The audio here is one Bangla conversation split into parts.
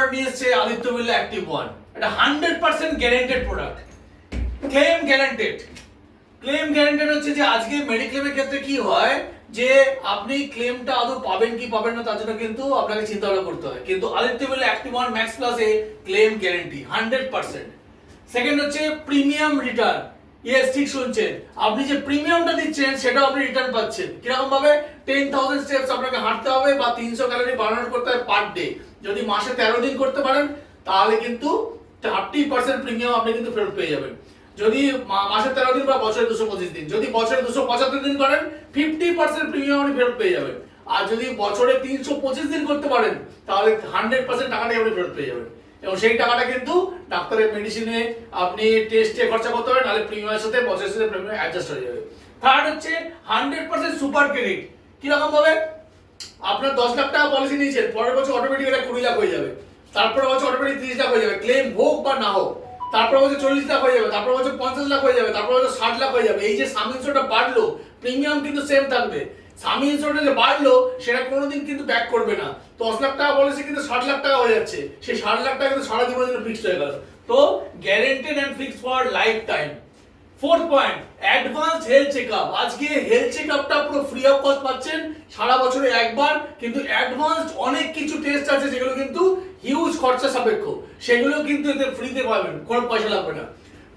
প্রোডাক্ট নিয়ে এসেছে আদিত্য বিড়লা অ্যাক্টিভ ওয়ান। এটা 100% guaranteed product, claim guaranteed. Claim guaranteed হচ্ছে যে আজকে মেডিক্লেমের ক্ষেত্রে কি হয় যে আপনি ক্লেমটা আদৌ পাবেন কি পাবেন না তার জন্য কিন্তু আপনাকে চিন্তা ভাবনা করতে হয়, কিন্তু Aditya Birla active One max প্লাসে ক্লেম গ্যারান্টি 100%। সেকেন্ড হচ্ছে প্রিমিয়াম রিটার্ন। ইয়েস, ঠিক শুনছেন, আপনি যে প্রিমিয়ামটা দিচ্ছেন সেটাও আপনি রিটার্ন পাচ্ছেন। কিরকম ভাবে? 10,000 স্টেপস আপনাকে হাঁটতে হবে বা 300 ক্যালোরি বার্ন করতে হবে পার ডে। যদি মাসে 13 দিন করতে পারেন তাহলে কিন্তু 30% প্রিমিয়াম আপনি কিন্তু ফেরত পেয়ে যাবেন। যদি মাসে 13 দিন বা বছরে 225 দিন, যদি বছরে 275 দিন করেন 50% প্রিমিয়াম আপনি ফেরত পেয়ে যাবেন। আর যদি বছরে 325 দিন করতে পারেন তাহলে 100% টাকাটাই আপনি ফেরত পেয়ে যাবেন। এবং সেই টাকাটা কিন্তু ডাক্তারের মেডিসিনে আপনি টেস্টে খরচা করতে পারেন, নাহলে প্রিমিয়ামের সাথে বছরের সাথে প্রিমিয়াম অ্যাডজাস্ট হয়ে যাবে। থার্ড হচ্ছে 100% সুপার ক্রেডিট। কিরকম ভাবে? আপনার 10 লাখ টাকা পলিসি নিয়েছেন, পরের বছর অটোমেটিক এটা 20 লাখ হয়ে যাবে, তারপর বছর অটোমেটিক 30 লাখ হয়ে যাবে, ক্লেম হোক বা না হোক। তারপর বছর 40 লাখ হয়ে যাবে, তারপর বছর 50 লাখ হয়ে যাবে, তারপর বছর 60 লাখ হয়ে যাবে। এই যে সাম ইন্স্যুরটা বাড়লো, প্রিমিয়াম কিন্তু সেম থাকবে। সাম ইন্স্যুরটা যে বাড়লো সেটা কোনোদিন কিন্তু ব্যাক করবে না। 10 লাখ টাকা পলিসি কিন্তু 60 লাখ টাকা হয়ে যাচ্ছে, সেই 60 লাখ টাকা কিন্তু সারা জীবনের জন্য ফিক্সড হয়ে গেল। তো guaranteed and fixed for lifetime. Fourth point, advance health checkup. আজকে হেলথ চেকআপটা পুরো ফ্রি অফ কস্ট পাচ্ছেন সারা বছরে একবার, কিন্তু অ্যাডভান্সড অনেক কিছু টেস্ট আছে যেগুলো কিন্তু হিউজ খরচা সাপেক্ষ, সেগুলো কিন্তু এতে ফ্রিতে পাবেন, কোনো পয়সা লাগবে না।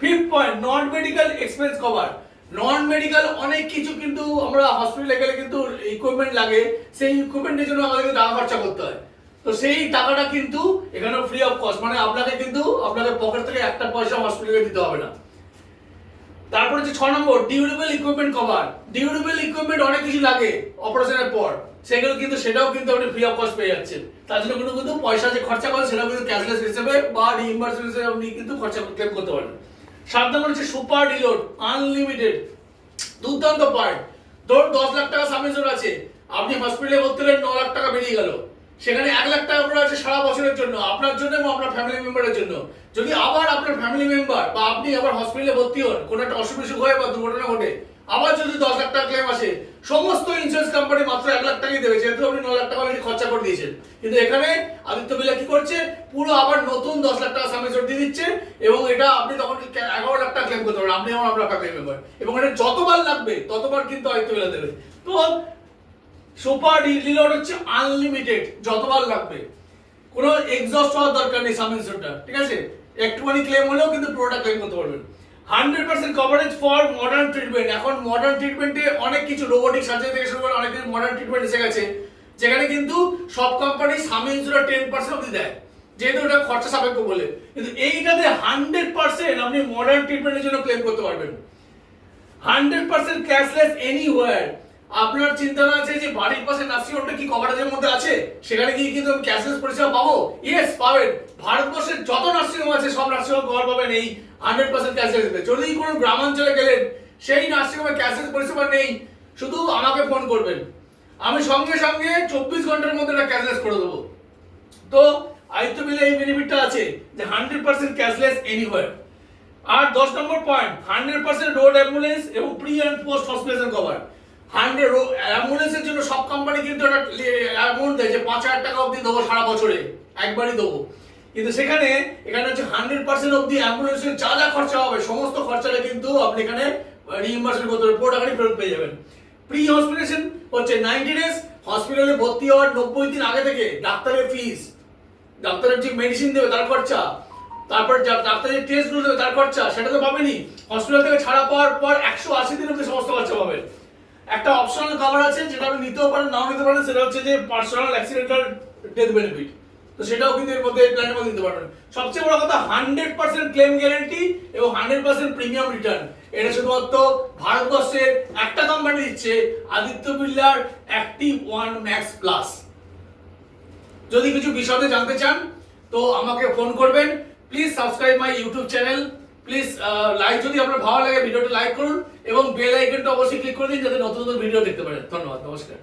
Fifth point, non medical expense cover. Non medical অনেক কিছু কিন্তু আমরা হসপিটালে গেলে কিন্তু ইকুইপমেন্ট লাগে, সেই ইকুইপমেন্টের জন্য আমাদেরকে টাকা খরচা করতে হয়। তো সেই টাকাটা কিন্তু এখানে ফ্রি অফ কস্ট, মানে আপনাকে কিন্তু আপনাদের পকেট থেকে একটা পয়সা হসপিটালে দিতে হবে না। তারপর হচ্ছে 6 নম্বর, durable equipment cover. Durable equipment অনেক কিছু লাগে অপারেশনের পর, সেগুলো কিন্তু সেটাও কিন্তু আপনি ফ্রি অফ কস্ট পেয়ে যাচ্ছেন। তার জন্য কিন্তু পয়সা যে খরচা করেন সেটাও কিন্তু ক্যাশলেস হিসেবে বা রিইম্বার্সমেন্ট হিসেবে আপনি কিন্তু খরচা ক্লেম করতে পারেন। 7 নম্বর হচ্ছে সুপার রিলোড আনলিমিটেড। দুর্দান্ত পার্ট। ধর 10 লাখ টাকা সাম ইন্স্যুরেন্স আছে, আপনি হসপিটালে ভর্তি হলেন, 9 লাখ টাকা বেরিয়ে গেল, সেখানে 1 লাখ টাকা করে আছে সারা বছরের জন্য আপনার জন্য এবং আপনার ফ্যামিলি মেম্বারের জন্য। যদি আবার আপনার ফ্যামিলি মেম্বার বা আপনি আবার হসপিটালে ভর্তি হন, কোনো একটা অসুখ বিসুখ হয় বা দুর্ঘটনা ঘটে, আবার যদি 10 লাখ টাকা ক্লেম আসে, সমস্ত ইন্স্যুরেন্স কোম্পানি মাত্র 1 লাখ টাকাই দেবে, যেহেতু আপনি 9 লাখ টাকা অলরেডি খরচা করে দিয়েছেন। কিন্তু এখানে আদিত্য বিড়লা কি করছে, পুরো আবার নতুন 10 লাখ টাকা সাম ইন্স্যুরেন্স দিয়ে দিচ্ছে, এবং এটা আপনি তখন 11 লাখ টাকা ক্লেম করতে পারেন, আপনি এবং আপনার ফ্যামিলি মেম্বার। এবং এটা যতবার লাগবে ততবার কিন্তু আদিত্য বিড়লা দেবে। তো সুপার রিলোড হচ্ছে আনলিমিটেড, যতবার লাগবে, কোনো এক্সস্ট হওয়ার দরকার নেই সাম ইন্স্যুরেন্সটা, ঠিক আছে? একটুখানি ক্লেম হলেও কিন্তু পুরোটা ক্লেম করতে পারবেন। 100% কভারেজ ফর মডার্ন ট্রিটমেন্ট। এখন মডার্ন ট্রিটমেন্টে অনেক কিছু রোবোটিক সার্জারি থেকে শুরু করে অনেক কিছু মডার্ন ট্রিটমেন্ট এসে গেছে, যেখানে কিন্তু সব কোম্পানি সাম ইন্স্যুরেন্স 10% অবধি দেয়, যেহেতু ওটা খরচা সাপেক্ষ বলে। কিন্তু এইটাতে 100% আপনি মডার্ন ট্রিটমেন্টের জন্য ক্লেম করতে পারবেন। 100% ক্যাশলেস এনিওয়্যার। আপনার চিন্তা আছে যে বাড়ির পাশে নার্সিং হোমটা কি কভারেজের মধ্যে আছে, সেখানে গিয়ে কিন্তু আমি ক্যাশলেস পরিষেবা পাবো? ইয়েস, পাবেন। ভারতবর্ষের যত নার্সিং হোম আছে সব নার্সিং হোম কভার পাবেন এই 100% ক্যাশলেস। যদি কোনো গ্রামাঞ্চলে গেলেন সেই নার্সিং হোমে ক্যাশলেস পরিষেবা নেই, শুধু আমাকে ফোন করবেন, আমি সঙ্গে সঙ্গে 24 ঘন্টার মধ্যে এটা ক্যাশলেস করে দেবো। তো আদিত্য বিড়লা এই বেনিফিটটা আছে যে 100% ক্যাশলেস এনিওয়্যার। আর 10 নম্বর পয়েন্ট, 100% রোড অ্যাম্বুলেন্স এবং pre and post hospital cover. 100 অ্যাম্বুলেন্সের জন্য সব কোম্পানি কিন্তু একটা অ্যামাউন্ট দেয় যে 5,000 টাকা অবধি দেবো সারা বছরে, একবারই দেবো। কিন্তু এখানে হচ্ছে 100% অবধি অ্যাম্বুলেন্সের যা যা খরচা হবে সমস্ত খরচাটা কিন্তু আপনি এখানে রিইম্বার্সমেন্ট করতে পারবেন, পুরো টাকাটি ফেরত পেয়ে যাবেন। প্রি হসপিটালাইজেশন হচ্ছে 90 ডেজ, হসপিটালে ভর্তি হওয়ার 90 দিন আগে থেকে ডাক্তারের ফিস, ডাক্তারের যে মেডিসিন দেবে তার খরচা, তারপর ডাক্তারের টেস্টগুলো দেবে তার খরচা, সেটা তো পাবেনই। হসপিটাল থেকে ছাড়া পাওয়ার পর 180 দিন অবধি সমস্ত খরচা পাবেন। একটা অপশনাল কভার আছে যেটা আপনি নিতেও পারেন নাও নিতে পারেন, সেটা হচ্ছে যে পার্সোনাল অ্যাক্সিডেন্টাল ডেথ বেনিফিট। তো সেটাও কিন্তু এর মধ্যে প্ল্যানের মধ্যে নিতে পারবেন। সবচেয়ে বড় কথা 100% ক্লেম গ্যারান্টি এবং 100% প্রিমিয়াম রিটার্ন। এটা শুধুমাত্র ভারতবর্ষের একটা কোম্পানি দিচ্ছে, আদিত্য বিড়লার অ্যাক্টিভ ওয়ান ম্যাক্স প্লাস। যদি কিছু বিষয়ে জানতে চান তো আমাকে ফোন করবেন। Please subscribe my YouTube channel. Please like, যদি আপনার ভালো লাগে ভিডিওটা লাইক করুন এবং বেল আইকনটা অবশ্যই ক্লিক করে দিন যাতে নতুন নতুন ভিডিও দেখতে পারেন। ধন্যবাদ, নমস্কার।